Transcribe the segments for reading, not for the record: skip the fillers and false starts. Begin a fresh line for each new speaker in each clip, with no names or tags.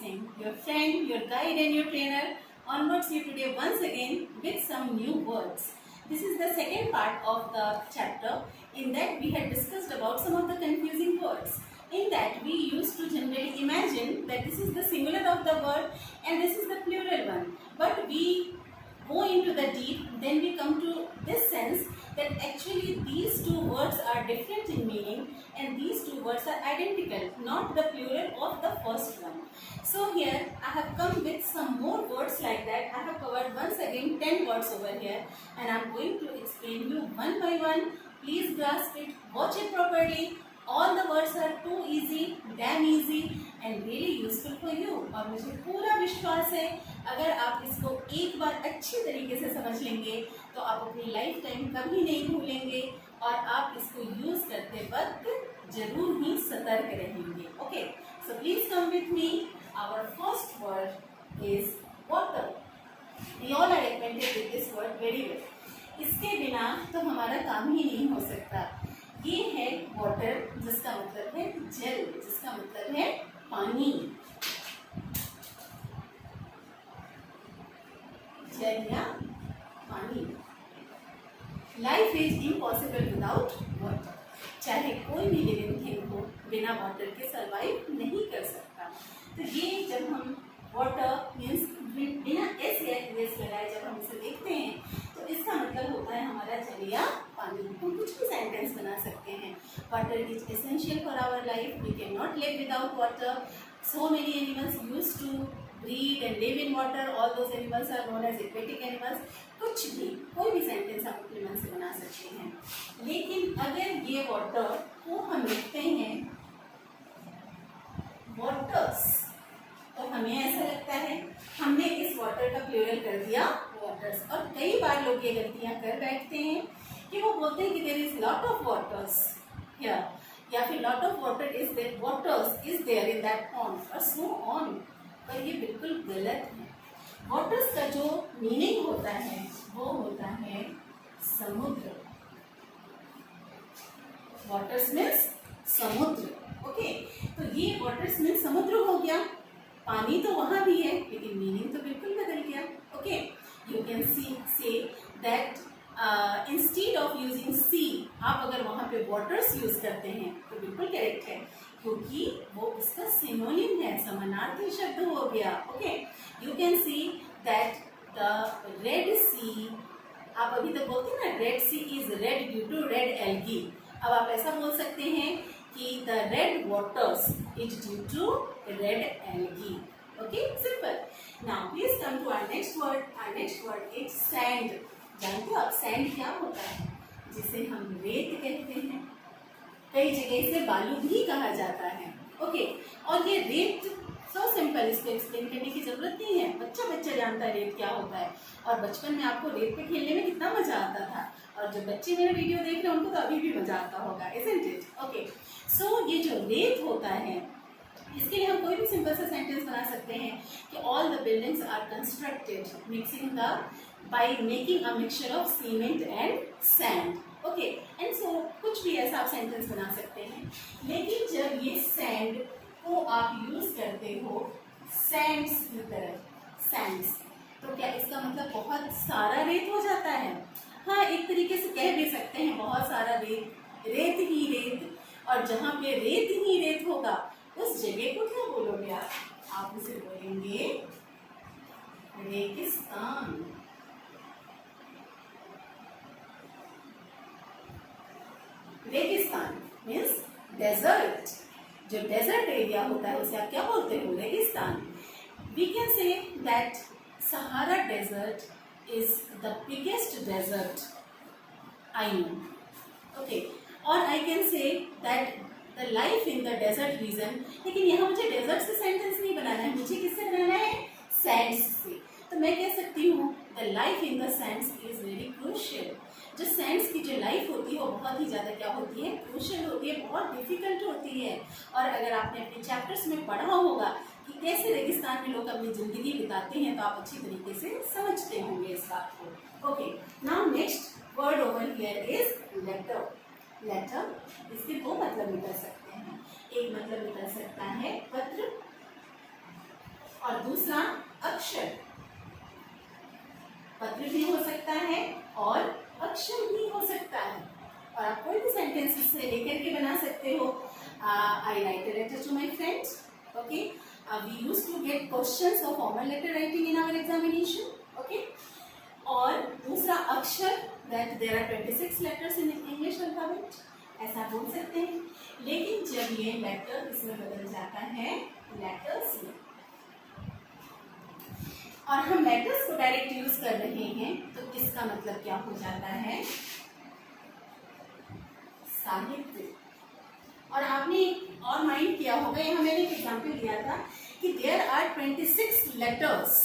Singh, your friend, your guide and your trainer, onwards you today once again with some new words. This is the second part of the chapter. In that we had discussed about some of the confusing words. In that we used to generally imagine that this is the singular of the word and this is the plural one. But we go into the deep, then we come to this sense that actually these two words are different in meaning and these two words are identical, not the plural of the first one. So here I have come with some more words like that. I have covered once again 10 words over here and I am going to explain you one by one. Please grasp it, watch it properly. All the words are too easy, damn easy and really useful for you. और मुझे पूरा विश्वास है अगर आप इसको एक बार अच्छे तरीके से समझ लेंगे तो आप अपनी लाइफ टाइम कभी नहीं भूलेंगे और आप इसको यूज करते वक्त जरूर ही सतर्क रहेंगे. Okay, so please come with me. Our first word is water. We all are acquainted with this word very well. इसके बिना तो हमारा काम ही नहीं हो सकता. ये है वाटर जिसका मतलब है जल, जिसका मतलब है पानी. जल या पानी. Life is impossible without water. चाहे कोई भी लिविंग थिंग हो बिना वाटर के सरवाइव नहीं कर सकता. तो ये जब हम वाटर मीन्स बिना एस या एस लगाए जब हम इसे देखते हैं तो इसका मतलब होता है हमारा जल या पानी. हम कुछ भी सेंटेंस बना सकते हैं. Water is essential for our life. We can not live without water. So many animals used to breathe and live in water. All those animals are known as aquatic animals. कुछ भी कोई भी sentence आप अपने मन से बना सकते हैं. लेकिन अगर ये वाटर को हम लिखते हैं वाटर्स तो हमें ऐसा लगता है हमने इस वाटर का प्लूरल कर दिया वाटर्स. और कई बार लोग ये गलतियां कर बैठते हैं कि वो बोलते हैं कि there is lot of waters here या फिर lot of water is there, waters is there in that pond और सो ऑन. पर ये बिल्कुल गलत है. वाटर्स का जो मीनिंग होता है वो होता है समुद्र. वाटर्स मीन्स समुद्र. ओके, तो ये वाटर्स मीन्स समुद्र हो गया. पानी तो वहां भी है लेकिन मीनिंग तो बिल्कुल बदल गया. Okay, you can say that instead of using sea आप अगर वहां पे वाटर्स यूज करते हैं तो बिल्कुल करेक्ट है क्योंकि वो उसका सिनोनिम है, समानार्थी शब्द हो गया. Okay, you can see that the Red Sea. आप अभी तक बोलते हैं ना Red Sea is red due to red algae. अब आप ऐसा बोल सकते हैं कि the red waters is due to red algae. Okay, simple. Now please come to our next word. Our next word is sand. जानते हो आप सैंड क्या होता है? जिसे हम रेत कहते हैं. कई जगह इसे बालू भी कहा जाता है. ओके, और ये रेत सो सिंपल, इसको एक्सप्लेन करने की जरूरत नहीं है. बच्चा बच्चा जानता है रेत क्या होता है. और बचपन में आपको रेत पे खेलने में कितना मजा आता था. और जो बच्चे मेरा वीडियो देख रहे हैं उनको तो अभी भी मजा आता होगा, isn't it? ओके, सो ये जो रेत होता है इसके लिए हम कोई भी सिंपल सा सेंटेंस बना सकते हैं कि all the buildings are constructed mixing the by making a mixture of cement and sand. Okay, and so कुछ भी ऐसा आप सेंटेंस बना सकते हैं. लेकिन जब ये सैंड को आप यूज करते हो सैंड्स की तरह, सैंड्स, तो क्या इसका मतलब बहुत सारा रेत हो जाता है? हाँ, एक तरीके से कह भी सकते हैं बहुत सारा रेत, रेत ही रेत. और जहाँ पे रेत ही रेत होगा उस जगह को क्या बोलोगे आप? आप उसे बोलेंगे रेगिस्तान. रेगिस्तान मीन्स डेजर्ट. जो डेजर्ट एरिया होता है उसे आप क्या बोलते हो? रेगिस्तान. We can say that Sahara desert is the biggest desert I know. Okay, और I can say that the life in the desert region. लेकिन यहाँ मुझे डेजर्ट से सेंटेंस नहीं बनाना है, मुझे किससे बनाना है? सैंड्स से. तो मैं कह सकती हूँ the life in the Sands is very crucial. जो सैंड्स की जो लाइफ होती है वो बहुत ही ज़्यादा क्या होती है? क्रूशियल होती है, बहुत डिफिकल्ट होती है. और अगर आपने अपने चैप्टर्स में पढ़ा होगा कि कैसे रेगिस्तान में लोग अपनी ज़िंदगी बिताते हैं तो आप अच्छी तरीके से समझते होंगे इस बात को. Okay, now next word over here is letter. Letter, इसके दो मतलब निकल सकते हैं. एक मतलब निकल सकता है पत्र अक्षर, पत्र भी हो सकता है और अक्षर भी हो सकता है। और आप कोई भी सेंटेंस इससे लेकर के बना सकते हो। I write a letter to my friends, okay. We used to get questions of formal letter writing in our examination, okay. और दूसरा अक्षर, that there are 26 letters in English alphabet, ऐसा बोल सकते हैं। लेकिन जब ये लेटर इसमें बदल जाता है लेटर्स में, और हम लेटर्स को डायरेक्ट यूज कर रहे हैं, तो इसका मतलब क्या हो जाता है? साहित्य। और आपने एक और माइंड किया होगा, यहाँ मैंने एक एग्जाम्पल दिया था कि there are 26 letters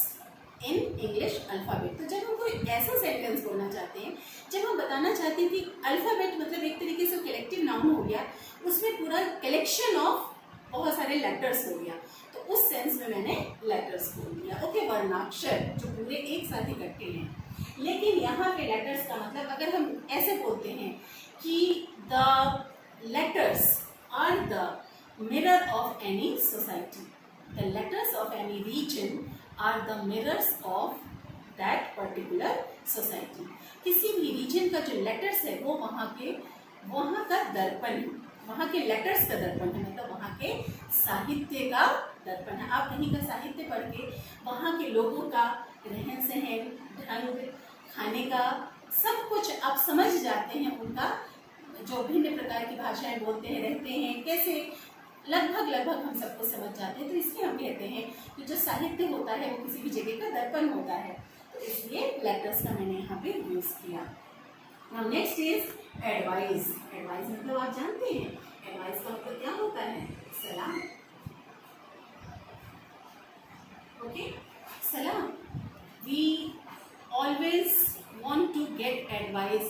in English alphabet. तो जब हम कोई ऐसा सेंटेंस बोलना चाहते हैं, जब हम बताना चाहते हैं कि अल्फाबेट मतलब एक तरीके से कलेक्टिव नाउन हो गया, उसमें पूरा कलेक्शन ऑफ बहुत सारे लेटर्स हो गया, तो उस सेंस में मैंने लेटर्स बोल दिया, ओके। वर्णाक्षर जो पूरे एक साथ इकट्ठे हैं। लेकिन यहाँ पे लेटर्स का मतलब अगर हम ऐसे बोलते हैं कि the letters are the mirror of any society, the letters of any region are the mirrors of that particular society. किसी भी रीजन का जो लेटर्स है वो वहाँ का दर्पण है, वहाँ के लेटर्स का दर्पण है, मतलब वहाँ के साहित्य का दर्पण है। आप कहीं का साहित्य पढ़ के वहाँ के लोगों का रहन सहन, ढंग, खाने का सब कुछ आप समझ जाते हैं, उनका जो भिन्न प्रकार की भाषाएं बोलते हैं, रहते हैं कैसे, लगभग हम सबको समझ जाते हैं। तो इसलिए हम कहते हैं कि जो साहित्य होता है वो किसी भी जगह का दर्पण होता है, तो इसलिए लेटर्स का मैंने यहाँ पे यूज किया। Now next is advice. Advice मतलब आप जानते हैं, एडवाइस का मतलब क्या होता है? सलाह, ओके, सलाह। We always want to get advice,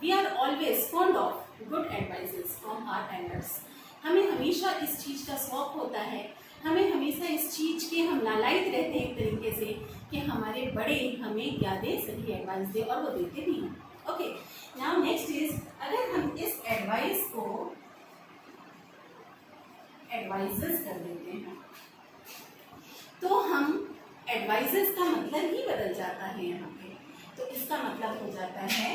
we are always fond of good advices from our elders। हमें हमेशा इस चीज़ का शौक होता है, हमें हमेशा इस चीज़ के हम लालायित रहते हैं एक तरीके से कि हमारे बड़े हमें क्या दे, सही एडवाइस दे, और वो देते भी हैं, ओके। नाउ नेक्स्ट इज, अगर हम इस एडवाइस को एडवाइजेस कर देते हैं, तो हम एडवाइजेस का मतलब ही बदल जाता है यहाँ पे। तो इसका मतलब हो जाता है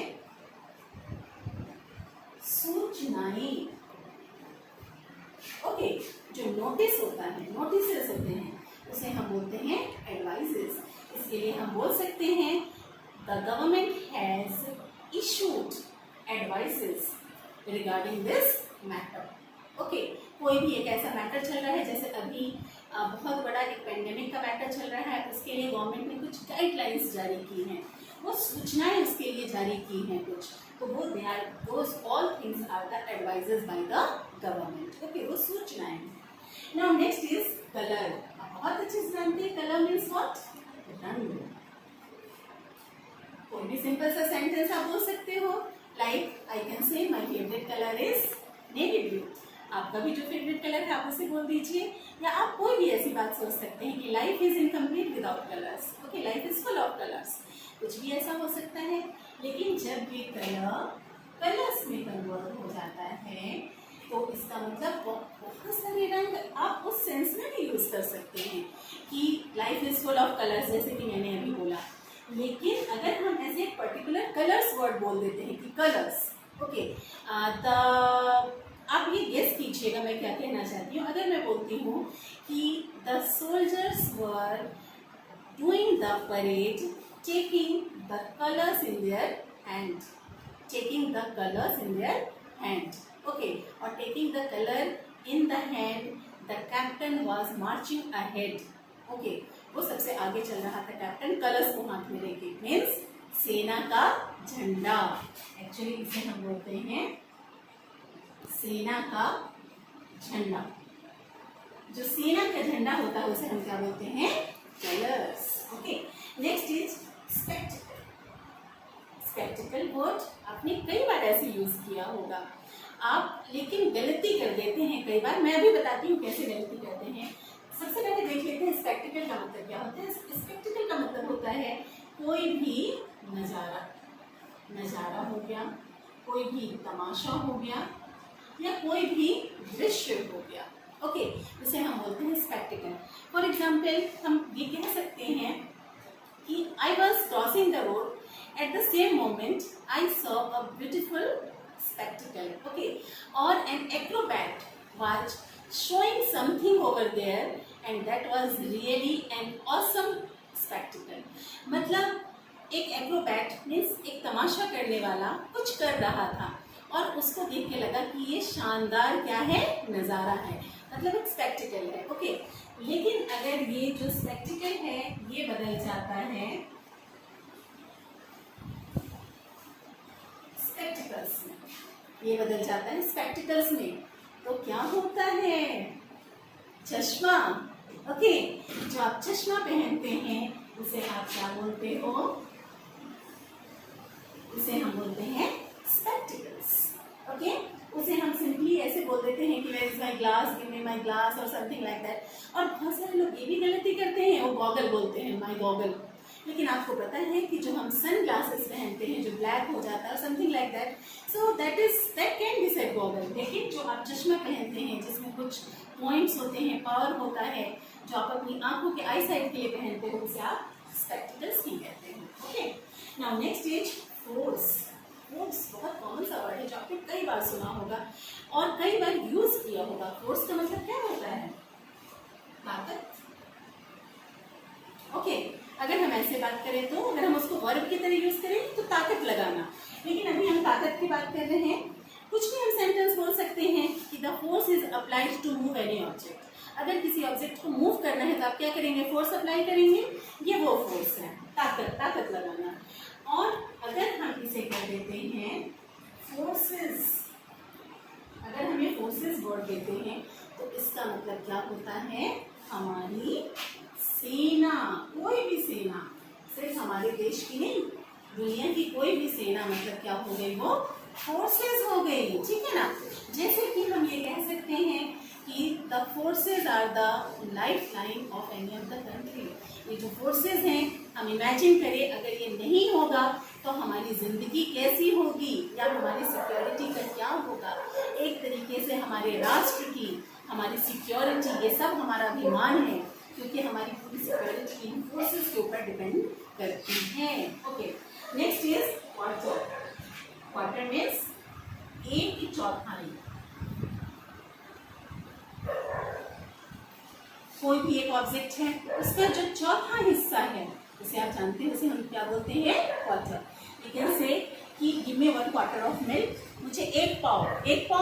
सूचनाएं, ओके। जो नोटिस होता है, नोटिसेस होते हैं, उसे हम बोलते हैं एडवाइजेस। इसके लिए हम बोल सकते हैं the government has issued advices regarding this matter, okay. कोई भी एक ऐसा मैटर चल रहा है, जैसे अभी बहुत बड़ा एक पेंडेमिक का मैटर चल रहा है, उसके लिए गवर्नमेंट ने कुछ गाइडलाइंस जारी की हैं, वो सूचनाएं उसके लिए जारी की हैं कुछ, तो वो they are those all things are the advises by the government, okay. वो सूचनाएं। Now next is colour. बहुत अच्छे से जानते हैं कलर मीन्स व्हाट? रंग। कोई भी सिंपल सा सेंटेंस आप बोल सकते हो, लाइक आई कैन से my favourite colour is navy blue. आपका भी जो फेवरेट कलर है आप उसे बोल दीजिए, या आप कोई भी ऐसी बात सोच सकते हैं कि life is incomplete without colours, okay. Life is full of colours, कुछ भी ऐसा हो सकता है। लेकिन जब ये कलर्स में कन्वर्ट हो जाता है, तो इसका मतलब बहुत सारे रंग आप उस सेंस में भी यूज कर सकते हैं कि life is full of colours, जैसे कि मैंने अभी बोला। लेकिन अगर हम ऐसे एक पर्टिकुलर कलर्स वर्ड बोल देते हैं कि कलर्स, ओके, आप ये गेस कीजिएगा मैं क्या कहना चाहती हूँ। अगर मैं बोलती हूँ कि the soldiers were doing the parade taking the colors in their hand, taking the colors in their hand, okay, or taking the color in the hand, the captain was marching ahead, okay। वो सबसे आगे चल रहा था captain, colours को हाथ में लेके, मीन्स सेना का झंडा। एक्चुअली इसे हम बोलते हैं सेना का झंडा। जो सेना का झंडा होता है उसे हम क्या बोलते हैं? Colours, okay. Next is spectacled. Spectacled word आपने कई बार ऐसे यूज किया होगा आप, लेकिन गलती कर देते हैं कई बार। मैं अभी बताती हूँ कैसे गलती करते हैं। सबसे पहले देख लेते हैं स्पेक्टिकल का मतलब क्या होता है। स्पेक्टिकल का मतलब होता है कोई भी नज़ारा, नज़ारा हो गया, कोई भी तमाशा हो गया, या कोई भी दृश्य हो गया, ओके, उसे हम बोलते हैं स्पेक्टिकल। फॉर एग्जाम्पल हम ये कह सकते हैं कि I was crossing the road, at the same moment I saw a beautiful spectacle, okay, और an acrobat was showing something over there and that was really an awesome spectacle। मतलब एक Acrobat means एक तमाशा करने वाला कुछ कर रहा था और उसको देख के लगा कि ये शानदार क्या है, नज़ारा है, मतलब एक स्पेक्टिकल है। ओके, लेकिन अगर ये जो स्पेक्टिकल है ये बदल जाता है स्पेक्टिकल्स में, ये बदल जाता है स्पेक्टिकल्स में, तो क्या होता है, चश्मा। ओके, जो आप चश्मा पहनते हैं उसे आप क्या बोलते हो, उसे हम बोलते हैं स्पेक्टिकल्स। ओके, उसे हम सिंपली ऐसे बोल देते हैं कि where is my glass, give me my glass और समथिंग लाइक दैट। और बहुत सारे लोग ये भी गलती करते हैं, वो गॉगल बोलते हैं, माय गॉगल। लेकिन आपको पता है कि जो हम सन ग्लासेस पहनते हैं जो ब्लैक हो जाता है something like that, so that can be said goggle. लेकिन जो आप चश्मा पहनते हैं जिसमें कुछ पॉइंट्स होते हैं, पावर होता है, जो आप अपनी आंखों के आई साइड के लिए पहनते हो, उसे आप स्पेक्टिकल्स ही कहते हैं। Okay, now next is force. Force बहुत कॉमन सा वर्ड है जो आपने कई बार सुना होगा और कई बार यूज किया होगा। फोर्स का मतलब क्या होता है, ताकत। ओके, अगर हम ऐसे बात करें तो अगर हम उसको वर्ब की तरह यूज करें तो ताकत लगाना, लेकिन अभी हम ताकत की बात कर रहे हैं। कुछ भी हम सेंटेंस बोल सकते हैं कि the force is applied to move any object. अगर किसी ऑब्जेक्ट को मूव करना है तो आप क्या करेंगे, फोर्स अप्लाई करेंगे, ये वो फोर्स है, ताकत लगाना। और अगर हम इसे कर देते हैं फोर्सेस, अगर हम ये फोर्सेस वर्ड देते हैं तो इसका मतलब क्या होता है, हमारी सेना, कोई भी सेना, सिर्फ हमारे देश की नहीं, दुनिया की कोई भी सेना, मतलब क्या हो गई, वो फोर्सेस हो गई। ठीक है ना, जैसे कि हम ये कह सकते हैं कि the forces are the life line of any of the country. ये जो फोर्सेस हैं, हम इमेजिन करें अगर ये नहीं होगा तो हमारी जिंदगी कैसी होगी या हमारी सिक्योरिटी का क्या होगा। एक तरीके से हमारे राष्ट्र की, हमारी सिक्योरिटी, ये सब हमारा अभिमान है, क्योंकि हमारी पूरी सिक्योरिटी इन फोर्सेस के ऊपर डिपेंड करती है। Okay, next is quarter. Quarter means एक की चौथाई। कोई भी एक ऑब्जेक्ट है, उसका जो चौथा हिस्सा है उसे आप जानते हैं, उसे हम क्या बोलते हैं, क्वार्टर। यू कैन से कि give me 1 quarter of milk, मुझे एक पाव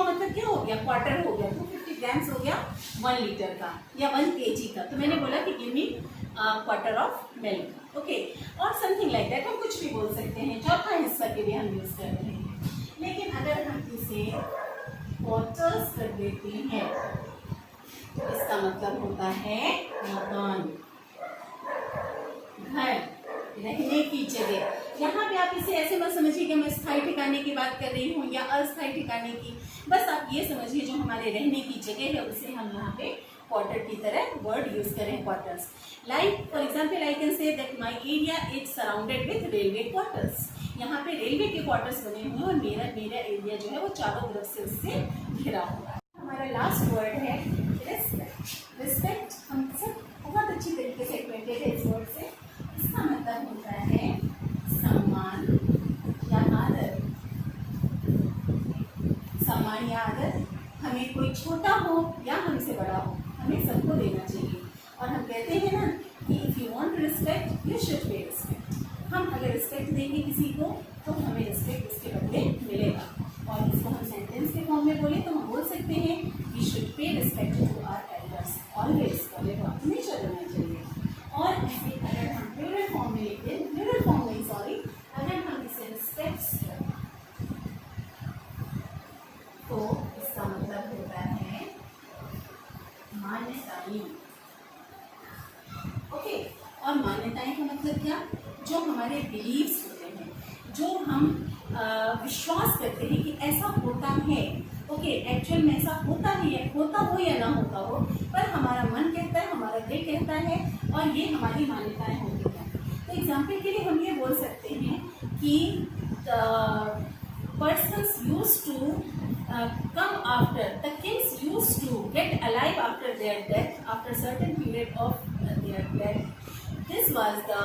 मतलब क्या हो गया, क्वार्टर हो गया, 250 ग्राम्स हो गया 1 लीटर का या 1 kg का। तो मैंने बोला कि give me quarter of milk. Okay, और समथिंग लाइक दैट हम कुछ भी बोल सकते हैं, चौथा हिस्सा के लिए हम यूज कर रहे हैं। लेकिन अगर हम इसे क्वार्टर्स कर देते हैं तो इसका मतलब होता है मकान, घर, रहने की जगह। यहाँ पे आप इसे ऐसे मत समझिए कि मैं स्थायी ठिकाने की बात कर रही हूँ या अस्थायी ठिकाने की, बस आप ये समझिए जो हमारे रहने की जगह है उसे हम यहाँ पे क्वार्टर की तरह वर्ड यूज करें, quarters. Like for example I can say that my area is surrounded with railway quarters. यहाँ पे रेलवे के क्वार्टर्स बने हुए हैं और मेरा एरिया जो है वो चारों तरफ से उससे घिरा हुआ है। हमारा लास्ट वर्ड है रिस्पेक्ट। रिस्पेक्ट हम सब बहुत अच्छी तरीके से एक्वेंटेड है इस वर्ड से। इसका मतलब होता है सम्मान या आदर। सम्मान या आदर, हमें कोई छोटा हो या हमसे बड़ा हो, हमें सबको देना चाहिए। और हम कहते हैं ना कि if you want respect you should pay respect. हम अगर रिस्पेक्ट देंगे किसी को तो हमें रिस्पेक्ट उसके बदले मिलेगा। और इसको हम सेंटेंस के फॉर्म में बोले तो हम बोल सकते हैं we should pay respect to our elders always, कभी हमेशा देना चाहिए। और इसे अगर हम प्लूरल फॉर्म में लिखते हैं, प्लूरल फॉर्म में सॉरी, अगर हम इसे रिस्पेक्ट्स तो इसका मतलब होता है मान्यताएं। ओके, और मान्यताएं का मतलब क्या, जो हमारे बिलीव्स होते हैं, जो हम विश्वास करते हैं कि ऐसा होता है। ओके, एक्चुअल में ऐसा होता है, होता हो या ना होता हो, पर हमारा मन कहता है, हमारा दिल कहता है और ये हमारी मान्यताएं होती हैं। तो एग्जाम्पल के लिए हम ये बोल सकते हैं कि persons used to come after, the kings used to get alive after their blood. This was the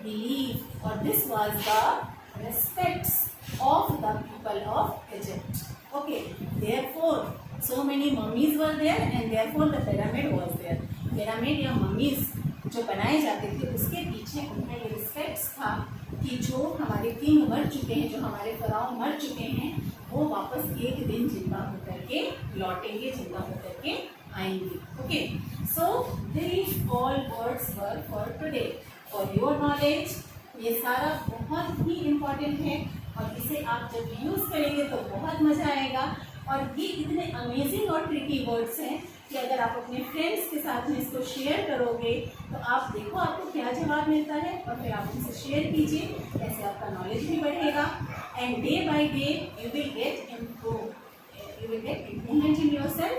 belief or this was the respects of the people of Egypt. Okay, therefore so many mummies were there and therefore the pyramid was there. Pyramid या mummies जो बनाए जाते थे उसके पीछे उनका ये respects था कि जो हमारे किंग मर चुके हैं, जो हमारे फराओ मर चुके हैं, वो वापस एक दिन जिंदा होकर के लौटेंगे, जिंदा होकर के आएंगे. Okay, so this all words were for today for your knowledge. ये सारा बहुत ही इम्पोर्टेंट है और इसे आप जब यूज़ करेंगे तो बहुत मज़ा आएगा. और ये इतने अमेजिंग और ट्रिकी वर्ड्स हैं कि अगर आप अपने फ्रेंड्स के साथ में इसको शेयर करोगे तो आप देखो आपको क्या जवाब मिलता है और फिर आप उनसे शेयर कीजिए. ऐसे आपका नॉलेज भी बढ़ेगा and day by day you will get improvement in yourself.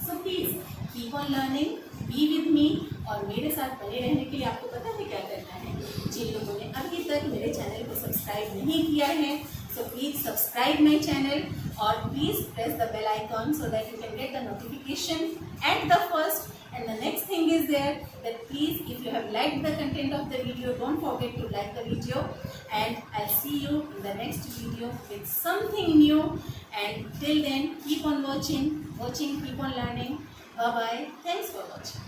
So please keep on learning, be with me. और मेरे साथ बने रहने के लिए आपको पता है क्या करना है. जिन लोगों ने अभी तक मेरे चैनल को सब्सक्राइब नहीं किया है, so please subscribe my channel or please press the bell icon so that you can get the notification at the first. And the next thing is there that please, if you have liked the content of the video, don't forget to like the video. And I'll see you in the next video with something new. And till then, keep on watching, keep on learning. Bye bye. Thanks for watching.